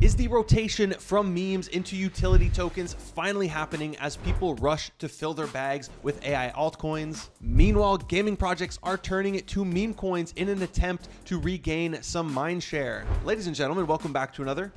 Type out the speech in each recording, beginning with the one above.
Is the rotation from memes into utility tokens finally happening as people rush to fill their bags with AI altcoins? Meanwhile, gaming projects are turning to meme coins in an attempt to regain some mind share. Ladies and gentlemen, welcome back to another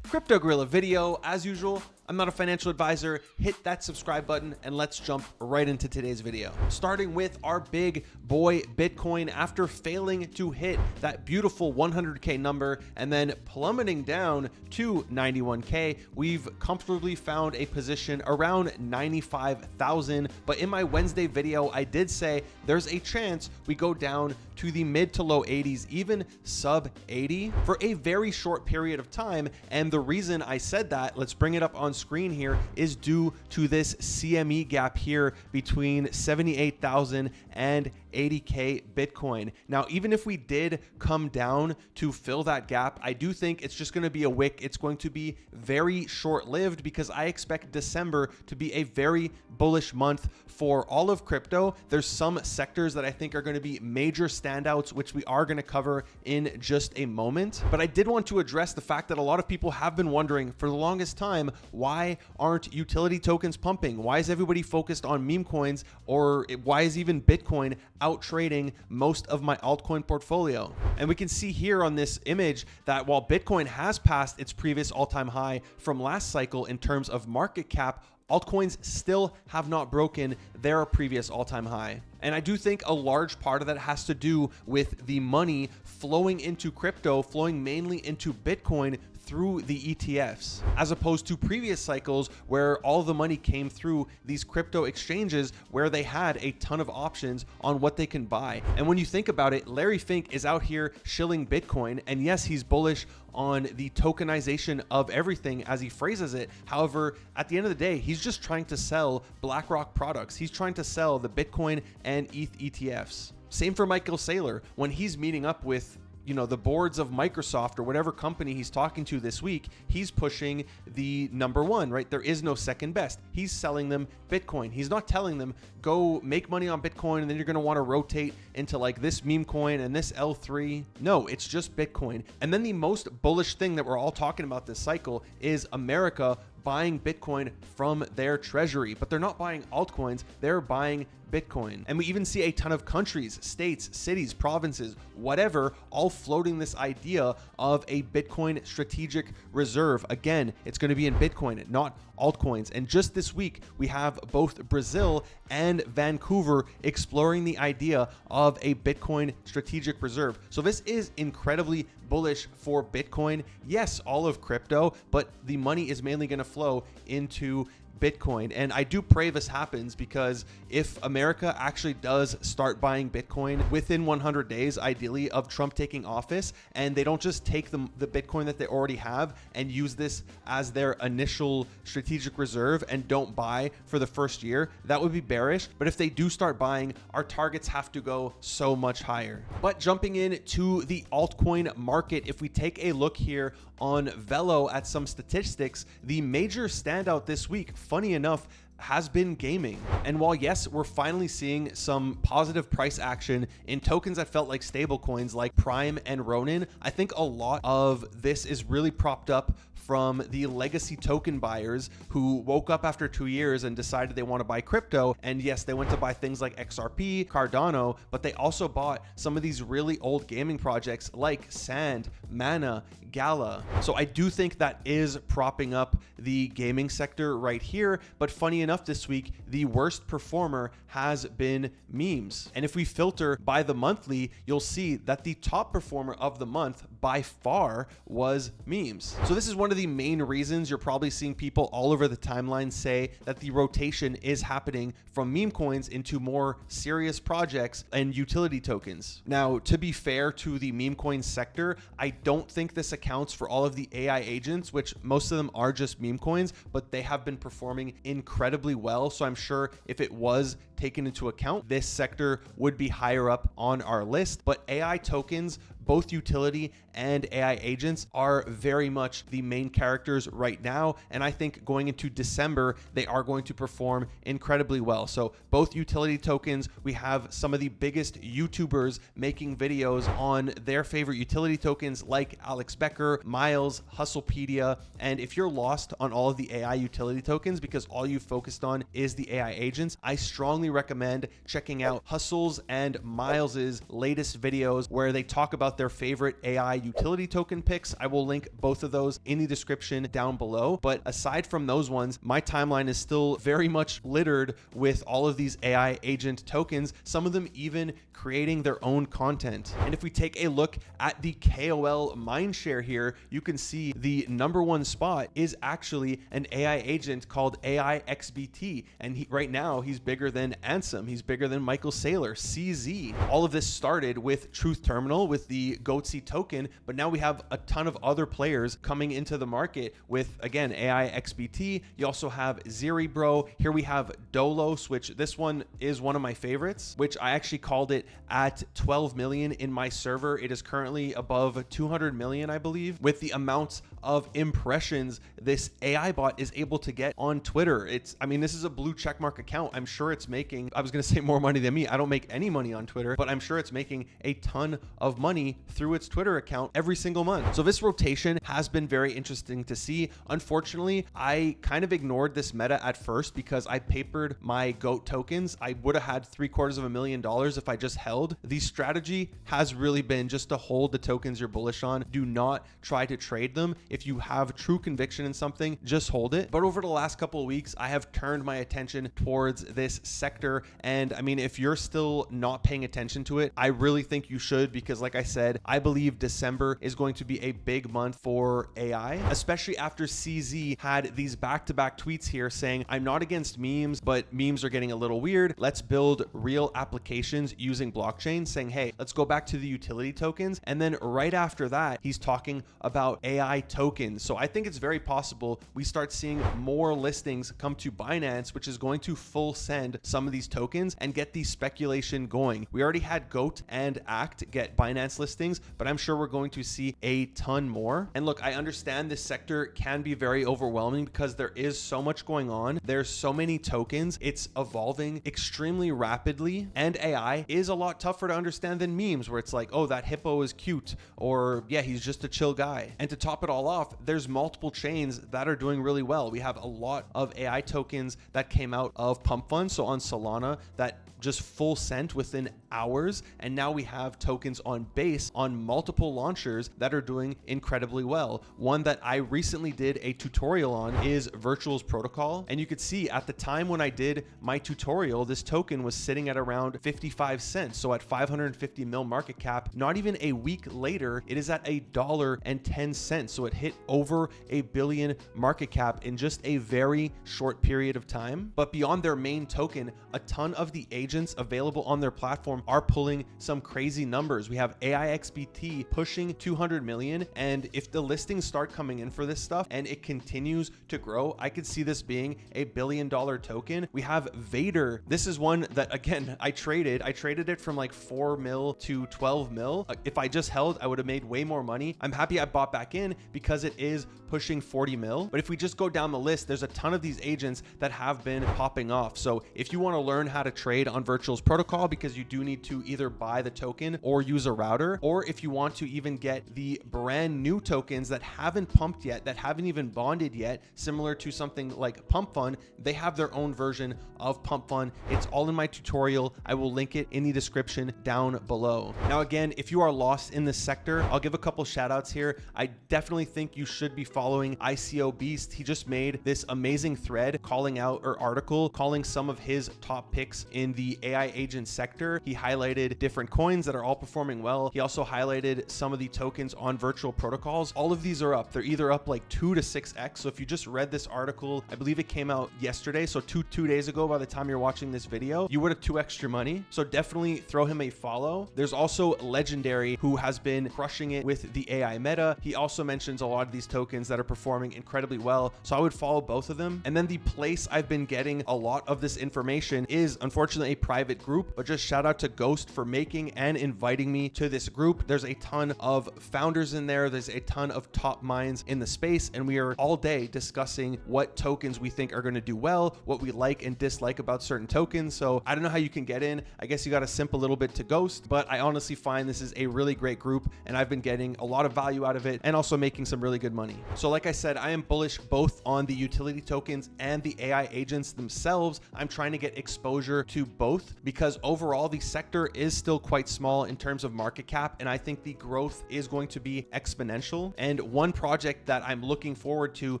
Crypto Gorilla video. As usual, I'm not a financial advisor. Hit that subscribe button and let's jump right into today's video. Starting with our big boy Bitcoin, after failing to hit that beautiful 100K number and then plummeting down to 91K, we've comfortably found a position around 95,000. But in my Wednesday video, I did say there's a chance we go down to the mid to low 80s, even sub 80 for a very short period of time. And the reason I said that, let's bring it up on screen here, is due to this CME gap here between 78,000 and 80K Bitcoin. Now, even if we did come down to fill that gap, I do think it's just going to be a wick. It's going to be very short-lived because I expect December to be a very bullish month for all of crypto. There's some sectors that I think are going to be major standouts, which we are going to cover in just a moment. But I did want to address the fact that a lot of people have been wondering for the longest time, why aren't utility tokens pumping? Why is everybody focused on meme coins, or why is even Bitcoin out trading most of my altcoin portfolio? And we can see here on this image that while Bitcoin has passed its previous all-time high from last cycle in terms of market cap, altcoins still have not broken their previous all-time high. And I do think a large part of that has to do with the money flowing into crypto, flowing mainly into Bitcoin through the ETFs, as opposed to previous cycles where all the money came through these crypto exchanges where they had a ton of options on what they can buy. And when you think about it, Larry Fink is out here shilling Bitcoin, and yes, he's bullish on the tokenization of everything as he phrases it. However, at the end of the day, he's just trying to sell BlackRock products. He's trying to sell the Bitcoin and ETH ETFs. Same for Michael Saylor when he's meeting up with the boards of Microsoft or whatever company he's talking to this week. He's pushing the number one, right? There is no second best. He's selling them Bitcoin. He's not telling them go make money on Bitcoin and then you're going to want to rotate into like this meme coin and this L3. No, it's just Bitcoin. And then the most bullish thing that we're all talking about this cycle is America buying Bitcoin from their treasury, but they're not buying altcoins, they're buying Bitcoin. And we even see a ton of countries, states, cities, provinces, whatever, all floating this idea of a Bitcoin strategic reserve. Again, it's going to be in Bitcoin, not altcoins. And just this week, we have both Brazil and Vancouver exploring the idea of a Bitcoin strategic reserve. So this is incredibly bullish for Bitcoin. Yes, all of crypto, but the money is mainly going to flow into Bitcoin. And I do pray this happens, because if America actually does start buying Bitcoin within 100 days, ideally, of Trump taking office, and they don't just take the Bitcoin that they already have and use this as their initial strategic reserve and don't buy for the first year, that would be bearish. But if they do start buying, our targets have to go so much higher. But jumping into the altcoin market, if we take a look here on Velo at some statistics, the major standout this week, funny enough, has been gaming. And while yes, we're finally seeing some positive price action in tokens that felt like stable coins like Prime and Ronin, I think a lot of this is really propped up from the legacy token buyers who woke up after 2 years and decided they want to buy crypto. And yes, they went to buy things like XRP, Cardano, but they also bought some of these really old gaming projects like Sand, Mana, Gala. So I do think that is propping up the gaming sector right here. But funny enough, this week, the worst performer has been memes. And if we filter by the monthly, you'll see that the top performer of the month by far was memes. So this is one of the main reasons you're probably seeing people all over the timeline say that the rotation is happening from meme coins into more serious projects and utility tokens. Now, to be fair to the meme coin sector, I don't think this accounts for all of the AI agents, which most of them are just meme coins, but they have been performing incredibly well. So I'm sure if it was taken into account, this sector would be higher up on our list. But AI tokens both utility and AI agents are very much the main characters right now. And I think going into December, they are going to perform incredibly well. So both utility tokens, we have some of the biggest YouTubers making videos on their favorite utility tokens like Alex Becker, Miles, Hustlepedia. And if you're lost on all of the AI utility tokens because all you focused on is the AI agents, I strongly recommend checking out Hustle's and Miles's latest videos where they talk about their favorite AI utility token picks. I will link both of those in the description down below. But aside from those ones, my timeline is still very much littered with all of these AI agent tokens, some of them even creating their own content. And if we take a look at the KOL mindshare here, you can see the #1 spot is actually an AI agent called AI XBT. And right now he's bigger than Ansem. He's bigger than Michael Saylor, CZ. All of this started with Truth Terminal with the GOATC token, but now we have a ton of other players coming into the market with, again, AI XBT. You also have Zeribro. Here we have Dolos, which this one is one of my favorites, which I actually called it at 12 million in my server. It is currently above 200 million, I believe, with the amount of impressions this AI bot is able to get on Twitter. I mean, this is a blue checkmark account. I'm sure it's making, I was going to say more money than me. I don't make any money on Twitter, but I'm sure it's making a ton of money through its Twitter account every single month. So this rotation has been very interesting to see. Unfortunately, I kind of ignored this meta at first because I papered my GOAT tokens. I would have had $750,000 if I just held. The strategy has really been just to hold the tokens you're bullish on. Do not try to trade them. If you have true conviction in something, just hold it. But over the last couple of weeks, I have turned my attention towards this sector. And I mean, if you're still not paying attention to it, I really think you should, because like I said, I believe December is going to be a big month for AI, especially after CZ had these back-to-back tweets here saying, I'm not against memes, but memes are getting a little weird. Let's build real applications using blockchain, saying, hey, let's go back to the utility tokens. And then right after that, he's talking about AI tokens. So I think it's very possible we start seeing more listings come to Binance, which is going to full send some of these tokens and get the speculation going. We already had GOAT and ACT get Binance listings, but I'm sure we're going to see a ton more. And look, I understand this sector can be very overwhelming because there is so much going on. There's so many tokens. It's evolving extremely rapidly, and AI is a lot tougher to understand than memes where it's like, oh, that hippo is cute, or yeah, he's just a chill guy. And to top it all off, there's multiple chains that are doing really well. We have a lot of AI tokens that came out of pump funds. So on Solana, that just full sent within hours. And now we have tokens on Base on multiple launchers that are doing incredibly well. One that I recently did a tutorial on is Virtual's Protocol. And you could see at the time when I did my tutorial, this token was sitting at around 55 cents. So at 550 mil market cap, not even a week later, it is at $1.10. So it hit over $1 billion market cap in just a very short period of time. But beyond their main token, a ton of the agents available on their platform are pulling some crazy numbers. We have AI XBT pushing 200 million. And if the listings start coming in for this stuff and it continues to grow, I could see this being $1 billion token. We have Vader. This is one that, again, I traded it from like 4 mil to 12 mil. If I just held, I would have made way more money. I'm happy I bought back in because it is pushing 40 mil. But if we just go down the list, there's a ton of these agents that have been popping off. So if you want to learn how to trade on Virtual's Protocol, because you do need to either buy the token or use a router, or if you want to even get the brand new tokens that haven't pumped yet, that haven't even bonded yet, similar to something like Pump Fund, they have their own version of Pump Fund. It's all in my tutorial. I will link it in the description down below. Now, again, if you are lost in this sector, I'll give a couple shout outs here. I definitely think you should be following ICO Beast. He just made this amazing thread calling out, or article calling some of his top picks in the AI agent sector. He highlighted different coins that are all performing well. He also highlighted some of the tokens on virtual protocols. All of these are up. They're either up like 2 to 6x. So if you just read this article, I believe it came out yesterday, so two days ago by the time you're watching this video, you would have 2x your money. So definitely throw him a follow. There's also Legendary, who has been crushing it with the AI meta. He also mentions a lot of these tokens that are performing incredibly well. So I would follow both of them. And then the place I've been getting a lot of this information is unfortunately a private group, but just shout out to Ghost for making and inviting me to this group. There's a ton of founders in there. There's a ton of top minds in the space, and we are all day discussing what tokens we think are going to do well, what we like and dislike about certain tokens. So I don't know how you can get in. I guess you got to simp a little bit to Ghost, but I honestly find this is a really great group, and I've been getting a lot of value out of it and also making some really good money. So like I said, I am bullish both on the utility tokens and the AI agents themselves. I'm trying to get exposure to both because overall the sector is still quite small in terms of market cap, and I think the growth is going to be exponential. And one project that I'm looking forward to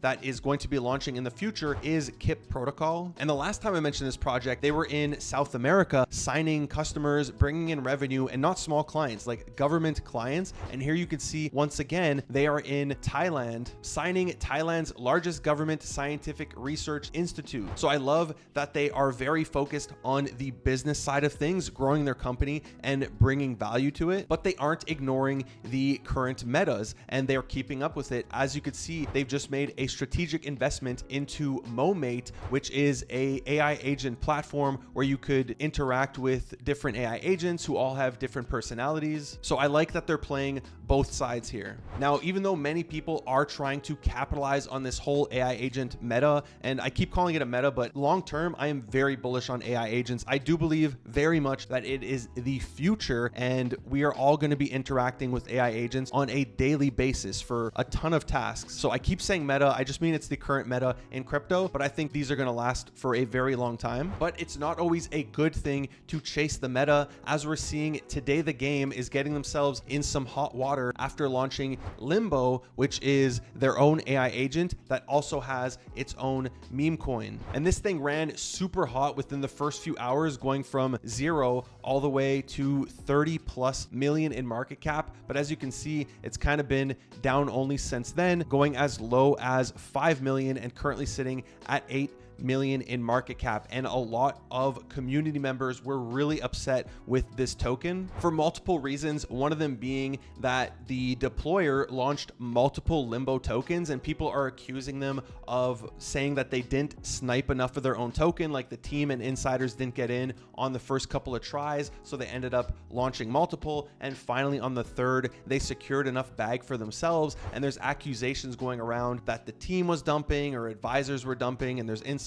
that is going to be launching in the future is Kip Protocol. And the last time I mentioned this project, they were in South America signing customers, bringing in revenue, and not small clients, like government clients. And here you can see once again, they are in Thailand, signing Thailand's largest government scientific research institute. So I love that they are very focused on the business side of things, growing their company and bringing value to it, but they aren't ignoring the current metas and they're keeping up with it. As you could see, they've just made a strategic investment into Momate, which is a AI agent platform where you could interact with different AI agents who all have different personalities. So I like that they're playing both sides here. Now, even though many people are trying to capitalize on this whole AI agent meta, and I keep calling it a meta, but long term, I am very bullish on AI agents. I do believe very much that it is the future, and we are all going to be interacting with AI agents on a daily basis for a ton of tasks. So I keep saying meta, I just mean it's the current meta in crypto, but I think these are going to last for a very long time. But it's not always a good thing to chase the meta. As we're seeing today, the game is getting themselves in some hot water after launching Limbo, which is their own AI agent that also has its own meme coin. And this thing ran super hot within the first few hours, going from 0 all the way to 30+ million in market cap. But as you can see, it's kind of been down only since then, going as low as 5 million and currently sitting at 8 million in market cap. And a lot of community members were really upset with this token for multiple reasons, one of them being that the deployer launched multiple Limbo tokens and people are accusing them of saying that they didn't snipe enough of their own token, like the team and insiders didn't get in on the first couple of tries, so they ended up launching multiple, and finally on the third they secured enough bag for themselves. And there's accusations going around that the team was dumping or advisors were dumping, and there's insiders.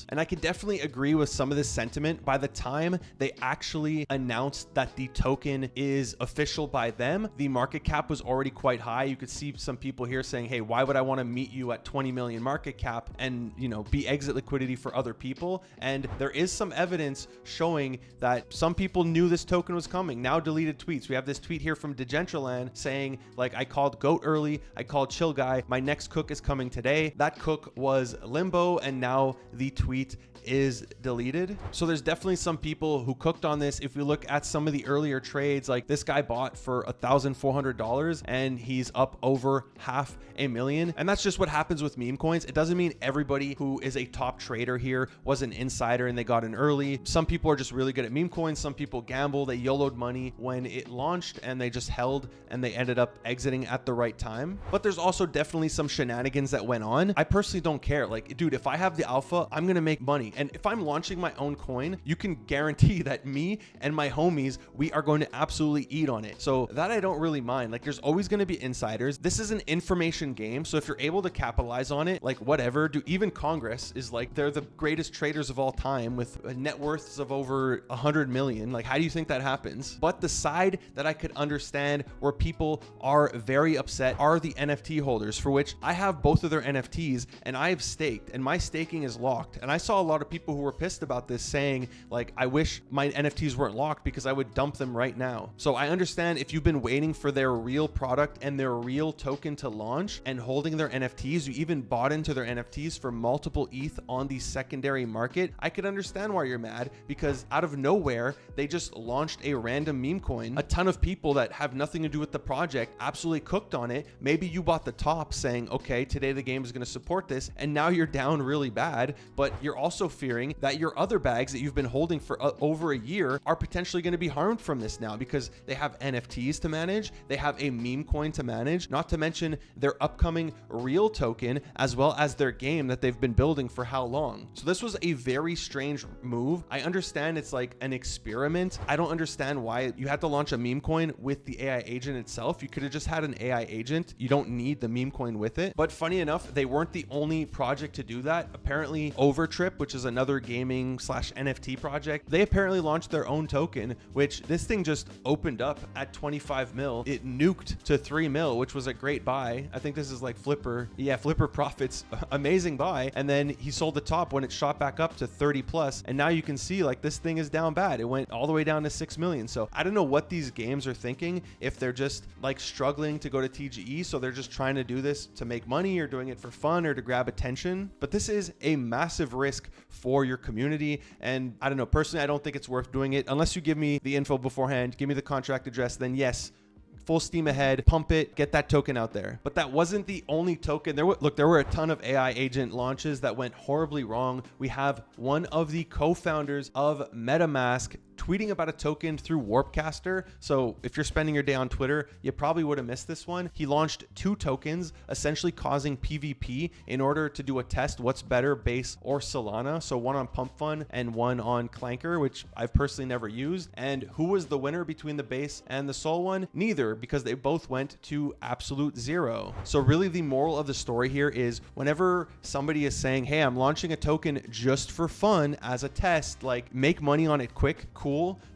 And I can definitely agree with some of this sentiment. By the time they actually announced that the token is official by them, the market cap was already quite high. You could see some people here saying, hey, why would I want to meet you at 20 million market cap and, you know, be exit liquidity for other people? And there is some evidence showing that some people knew this token was coming. Now deleted tweets. We have this tweet here from Degentraland saying, like, I called GOAT early, I called Chill Guy, my next cook is coming today. That cook was Limbo, and now the tweet is deleted. So there's definitely some people who cooked on this. If we look at some of the earlier trades, like this guy bought for $1,400 and he's up over $500,000. And that's just what happens with meme coins. It doesn't mean everybody who is a top trader here was an insider and they got in early. Some people are just really good at meme coins. Some people gamble, they YOLO'd money when it launched and they just held and they ended up exiting at the right time. But there's also definitely some shenanigans that went on. I personally don't care. Like, dude, if I have the alpha, I'm gonna make money. And if I'm launching my own coin, you can guarantee that me and my homies, we are going to absolutely eat on it. So that I don't really mind. Like, there's always going to be insiders. This is an information game. So if you're able to capitalize on it, like whatever, do even Congress is like, they're the greatest traders of all time with net worths of over 100 million. Like, how do you think that happens? But the side that I could understand where people are very upset are the NFT holders, for which I have both of their NFTs and I have staked, and my staking is locked. And I saw a lot of people who were pissed about this saying, like, I wish my NFTs weren't locked because I would dump them right now. So I understand if you've been waiting for their real product and their real token to launch and holding their NFTs, you even bought into their NFTs for multiple ETH on the secondary market. I could understand why you're mad, because out of nowhere, they just launched a random meme coin. A ton of people that have nothing to do with the project absolutely cooked on it. Maybe you bought the top saying, okay, today the game is going to support this, and now you're down really bad. bad, but you're also fearing that your other bags that you've been holding for over a year are potentially going to be harmed from this now, because they have NFTs to manage, they have a meme coin to manage, not to mention their upcoming real token, as well as their game that they've been building for how long. So this was a very strange move. I understand it's like an experiment. I don't understand why you had to launch a meme coin with the AI agent itself. You could have just had an AI agent. You don't need the meme coin with it. But funny enough, they weren't the only project to do that. Apparently Overtrip, which is another gaming slash NFT project, they apparently launched their own token, which this thing just opened up at 25 mil. It nuked to 3 mil, which was a great buy. I think this is like Flipper. Yeah, Flipper profits, amazing buy. And then he sold the top when it shot back up to 30 plus. And now you can see like this thing is down bad. It went all the way down to 6 million. So I don't know what these games are thinking, if they're just like struggling to go to TGE. So they're just trying to do this to make money, or doing it for fun, or to grab attention. But this is a massive risk for your community. And I don't know, personally, I don't think it's worth doing it unless you give me the info beforehand, give me the contract address, then yes, full steam ahead, pump it, get that token out there. But that wasn't the only token. There were a ton of AI agent launches that went horribly wrong. We have one of the co-founders of MetaMask tweeting about a token through Warpcaster. So if you're spending your day on Twitter, you probably would have missed this one. He launched 2 tokens, essentially causing PvP in order to do a test. What's better, Base or Solana? So one on Pump Fun and one on Clanker, which I've personally never used. And who was the winner between the Base and the Sol one? Neither, because they both went to absolute zero. So really the moral of the story here is, whenever somebody is saying, hey, I'm launching a token just for fun as a test, like make money on it quick, cool,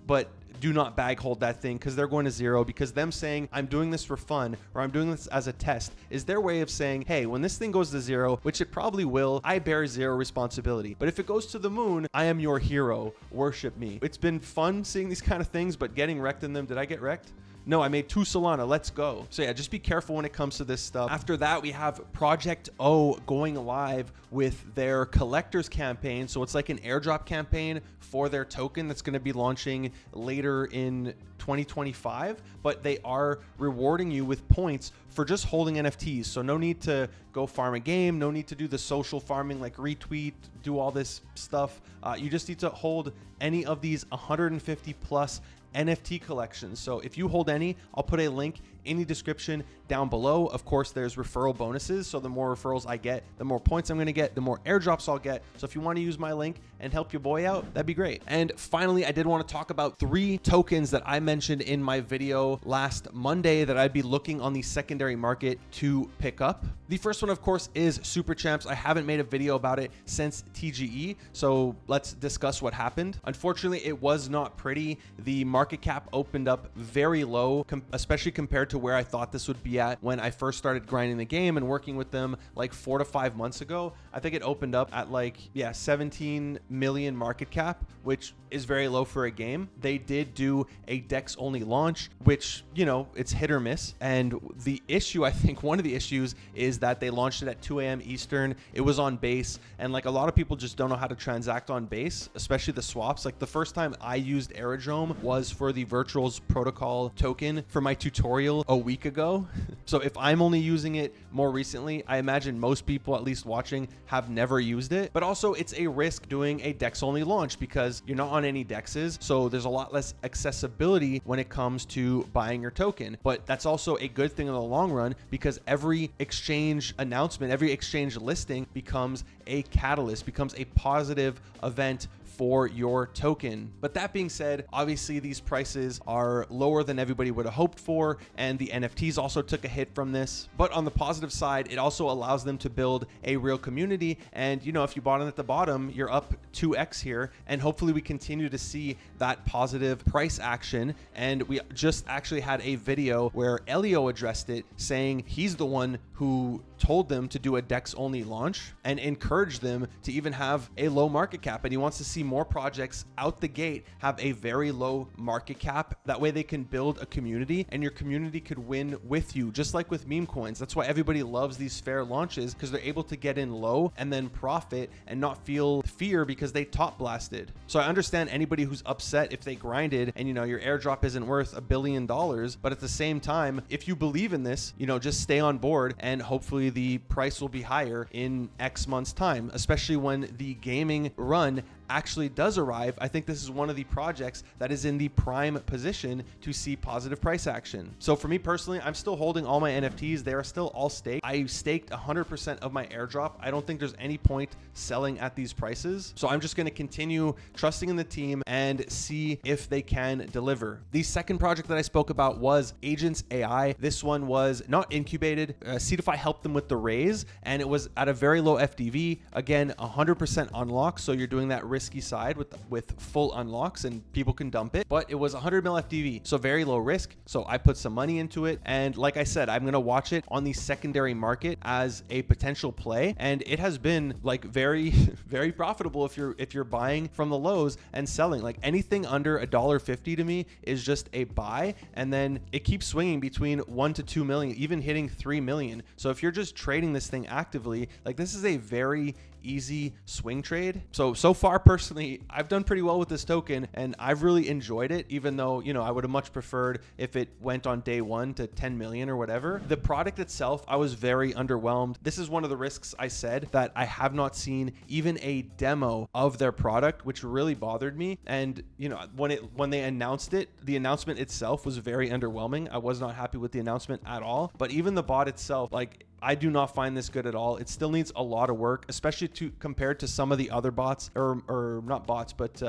but do not bag hold that thing, because they're going to zero. Because them saying I'm doing this for fun, or I'm doing this as a test, is their way of saying, hey, when this thing goes to zero, which it probably will, I bear zero responsibility. But if it goes to the moon, I am your hero, worship me. It's been fun seeing these kind of things, but getting wrecked in them. Did I get wrecked? No, I made 2 Solana. Let's go. So yeah, just be careful when it comes to this stuff. After that, we have Project O going live with their collectors campaign. So it's like an airdrop campaign for their token that's going to be launching later in 2025, but they are rewarding you with points for just holding NFTs. So no need to go farm a game, no need to do the social farming like retweet, do all this stuff. You just need to hold any of these 150 plus NFT collections. So if you hold any, I'll put a link in the description down below. Of course, there's referral bonuses. So the more referrals I get, the more points I'm going to get, the more airdrops I'll get. So if you want to use my link and help your boy out, that'd be great. And finally, I did want to talk about 3 tokens that I mentioned in my video last Monday that I'd be looking on the secondary market to pick up. The first one, of course, is Super Champs. I haven't made a video about it since TGE, so let's discuss what happened. Unfortunately, it was not pretty. The market cap opened up very low, especially compared to where I thought this would be at when I first started grinding the game and working with them like 4 to 5 months ago. I think it opened up at like, 17 million market cap, which is very low for a game. They did do a DEX only launch, which, it's hit or miss. And the issue, I think one of the issues is that they launched it at 2 a.m. Eastern. It was on Base. And like a lot of people just don't know how to transact on Base, especially the swaps. Like the first time I used Aerodrome was for the Virtuals Protocol token for my tutorial a week ago. So if I'm only using it more recently, I imagine most people at least watching have never used it. But also it's a risk doing a DEX only launch because you're not on any DEXs. So there's a lot less accessibility when it comes to buying your token. But that's also a good thing in the long run, because every exchange announcement, every exchange listing becomes a catalyst, becomes a positive event for your token. But that being said, obviously these prices are lower than everybody would have hoped for, and the NFTs also took a hit from this. But on the positive side, it also allows them to build a real community. And if you bought it at the bottom, you're up 2x here, and hopefully we continue to see that positive price action. And we just actually had a video where Elio addressed it, saying he's the one who told them to do a DEX only launch and encouraged them to even have a low market cap. And he wants to see more projects out the gate have a very low market cap. That way they can build a community, and your community could win with you, just like with meme coins. That's why everybody loves these fair launches, because they're able to get in low and then profit and not feel fear because they top blasted. So I understand anybody who's upset if they grinded and your airdrop isn't worth $1 billion. But at the same time, if you believe in this, just stay on board, and hopefully hopefully the price will be higher in X months time, especially when the gaming run actually does arrive. I think this is one of the projects that is in the prime position to see positive price action. So for me personally, I'm still holding all my NFTs. They are still all staked. I staked 100% of my airdrop. I don't think there's any point selling at these prices. So I'm just going to continue trusting in the team and see if they can deliver. The second project that I spoke about was Agents AI. This one was not incubated. Seedify helped them with the raise, and it was at a very low FDV. Again, 100% unlock. So you're doing that risky side with full unlocks and people can dump it, but it was 100 mil FDV, so very low risk. So I put some money into it, and like I said, I'm gonna watch it on the secondary market as a potential play, and it has been like very very profitable if you're buying from the lows and selling. Like anything under $1.50 to me is just a buy, and then it keeps swinging between 1 to 2 million, even hitting 3 million. So if you're just trading this thing actively, like this is a very easy swing trade. So far personally, I've done pretty well with this token and I've really enjoyed it, even though, you know, I would have much preferred if it went on day one to 10 million or whatever. The product itself, I was very underwhelmed. This is one of the risks I said, that I have not seen even a demo of their product, which really bothered me. And you know, when they announced it, the announcement itself was very underwhelming. I was not happy with the announcement at all. But even the bot itself, like, I do not find this good at all. It still needs a lot of work, especially compared to some of the other bots, or not bots, but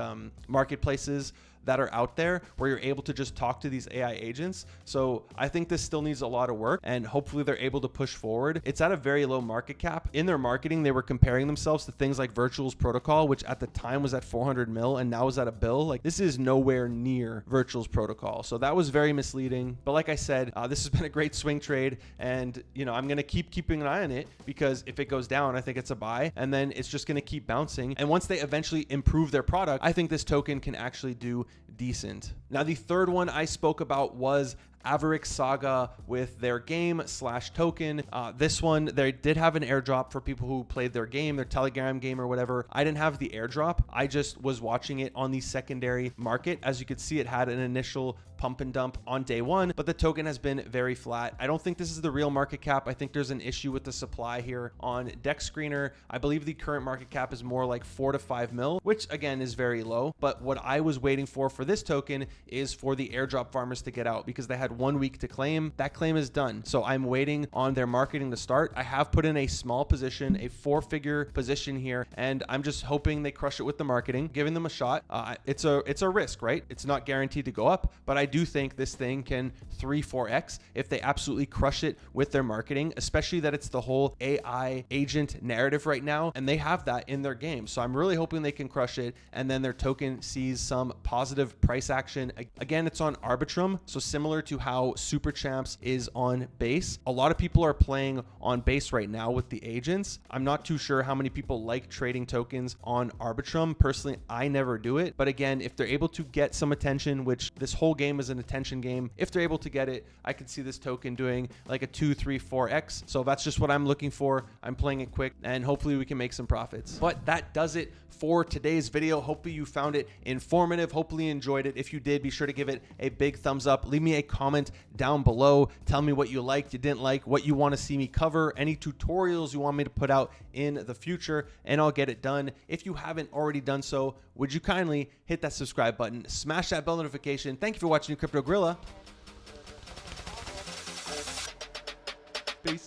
marketplaces that are out there where you're able to just talk to these AI agents. So I think this still needs a lot of work, and hopefully they're able to push forward. It's at a very low market cap. In their marketing, they were comparing themselves to things like Virtual's Protocol, which at the time was at 400 mil and now is at $1 billion. Like, this is nowhere near Virtual's Protocol. So that was very misleading. But like I said, this has been a great swing trade, and you know, I'm going to keeping an eye on it, because if it goes down, I think it's a buy, and then it's just going to keep bouncing. And once they eventually improve their product, I think this token can actually do decent. Now, the third one I spoke about was Avarik Saga with their game / token. This one, they did have an airdrop for people who played their game, their Telegram game or whatever. I didn't have the airdrop. I just was watching it on the secondary market. As you could see, it had an initial pump and dump on day one, but the token has been very flat. I don't think this is the real market cap. I think there's an issue with the supply here on Dex Screener. I believe the current market cap is more like 4 to 5 mil, which again is very low. But what I was waiting for this token is for the airdrop farmers to get out, because they had 1 week to claim. That claim is done. So I'm waiting on their marketing to start. I have put in a small position, a 4-figure position here, and I'm just hoping they crush it with the marketing, giving them a shot. It's a risk, right? It's not guaranteed to go up, but I do think this thing can 3-4x if they absolutely crush it with their marketing, especially that it's the whole AI agent narrative right now, and they have that in their game. So I'm really hoping they can crush it, and then their token sees some positive price action. Again, it's on Arbitrum, so similar to how Super Champs is on base. A lot of people are playing on base right now with the agents. I'm not too sure how many people like trading tokens on Arbitrum. Personally, I never do it. But again, if they're able to get some attention, which this whole game is an attention game, if they're able to get it, I could see this token doing like a 2, 3, 4x. So that's just what I'm looking for. I'm playing it quick, and hopefully we can make some profits. But that does it for today's video. Hopefully you found it informative. Hopefully you enjoyed it. If you did, be sure to give it a big thumbs up. Leave me a comment down below. Tell me what you liked, you didn't like, what you want to see me cover, any tutorials you want me to put out in the future, and I'll get it done. If you haven't already done so, would you kindly hit that subscribe button, smash that bell notification. Thank you for watching Crypto Gorilla. Peace.